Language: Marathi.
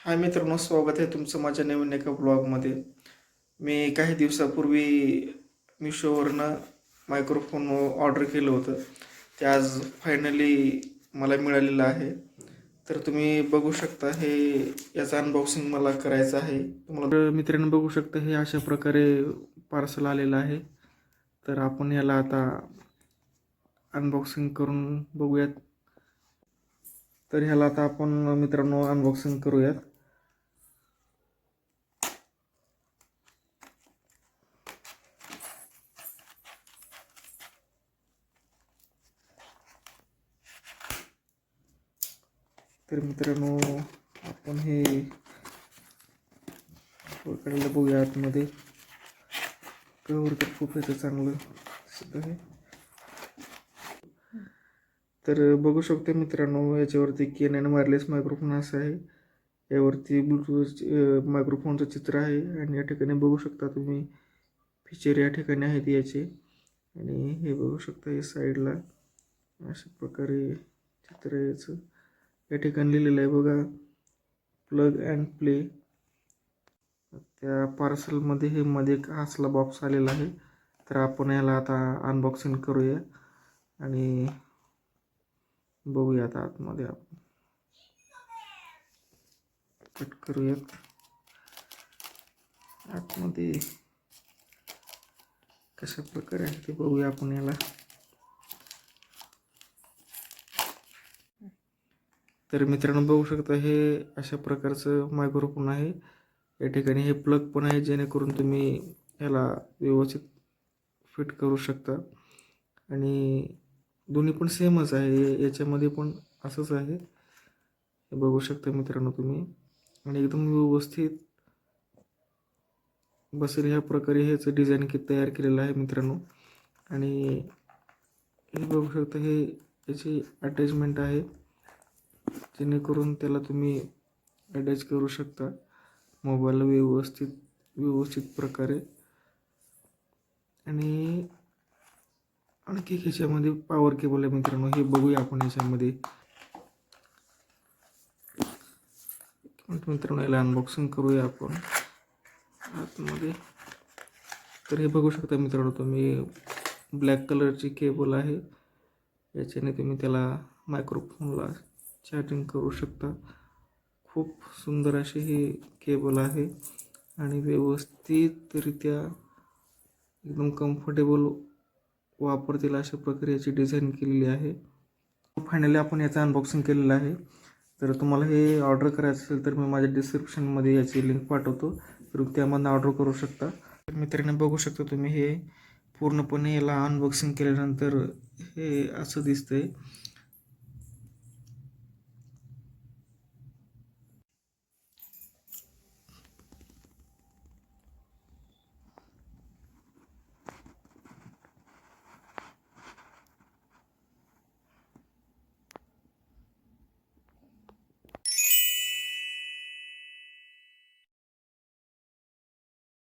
हाय मित्रांनो, स्वागत आहे तुमचं माझ्या नवीन एका ब्लॉगमध्ये. मी काही दिवसापूर्वी मिशोवरनं मायक्रोफोन ऑर्डर केलं होतं. ते आज फायनली मला मिळालेलं आहे. तर तुम्ही बघू शकता, हे याचं अनबॉक्सिंग मला करायचं आहे. तुम्हाला मित्रांनो बघू शकता, हे अशा प्रकारे पार्सल आलेलं आहे. तर आपण याला आता अनबॉक्सिंग करून बघूयात. तर ह्याला आता आपण मित्रांनो अनबॉक्सिंग करूयात. तर मित्रांनो आपण हे काढायला बघूया आतमध्ये. कवर तर खूप याचं चांगलं दिसत आहे. तर बघू शकतो मित्रांनो, याच्यावरती Canon वायरलेस मायक्रोफोन असं आहे. यावरती ब्लूटूथ मायक्रोफोनचं चित्र आहे आणि या ठिकाणी बघू शकता तुम्ही फीचर या ठिकाणी आहेत याचे. आणि हे बघू शकता, हे साईडला अशा प्रकारे चित्र आहे याचं. या ठिकाणी लिहिलेलं आहे बघा, प्लग अँड प्ले. त्या पार्सलमध्ये हे मध्ये एक असला बॉक्स आलेला आहे. तर आपण याला आता अनबॉक्सिंग करूया आणि बघूया आता आतमध्ये. आपण कट करूयात. आतमध्ये कशा प्रकारे आहे ते बघूया आपण याला. तर मित्रांनो बघू शकता, हे अशा प्रकारचं मायक्रोफोन आहे. या ठिकाणी हे प्लग पण आहे, जेणेकरून तुम्ही याला व्यवस्थित फिट करू शकता. आणि दोन्ही पण सेमच आहे, याच्यामध्ये पण असंच आहे. हे बघू शकता मित्रांनो तुम्ही. आणि एकदम व्यवस्थित बसेल ह्या प्रकारे ह्याचं डिझाईन तयार केलेलं आहे मित्रांनो. आणि हे बघू शकता, हे याची अटॅचमेंट आहे, जेणेकरून त्याला तुम्ही अटॅच करू शकता मोबाईलला व्यवस्थित प्रकारे. आणि आणखी ह्याच्यामध्ये पॉवर केबल आहे मित्रांनो, हे बघूया आपण याच्यामध्ये. मित्रांनो याला अनबॉक्सिंग करूया आपण आतमध्ये. तर हे बघू शकता मित्रांनो तुम्ही, ब्लॅक कलरची केबल आहे. याच्याने तुम्ही त्याला मायक्रोफोनला चार्जिंग करू शकता. खूप सुंदर अशी ही केबल आहे आणि व्यवस्थितरित्या एकदम कम्फर्टेबल वापरतील अशा प्रकारे याची डिझाईन केलेली आहे. फायनली आपण याचं अनबॉक्सिंग केलेलं आहे. तर तुम्हाला हे ऑर्डर करायचं असेल तर मी माझ्या डिस्क्रिप्शनमध्ये याची लिंक पाठवतो, तर त्यामधून ऑर्डर करू शकता. मित्रांनो बघू शकता तुम्ही, हे पूर्णपणे याला अनबॉक्सिंग केल्यानंतर हे असं दिसतंय.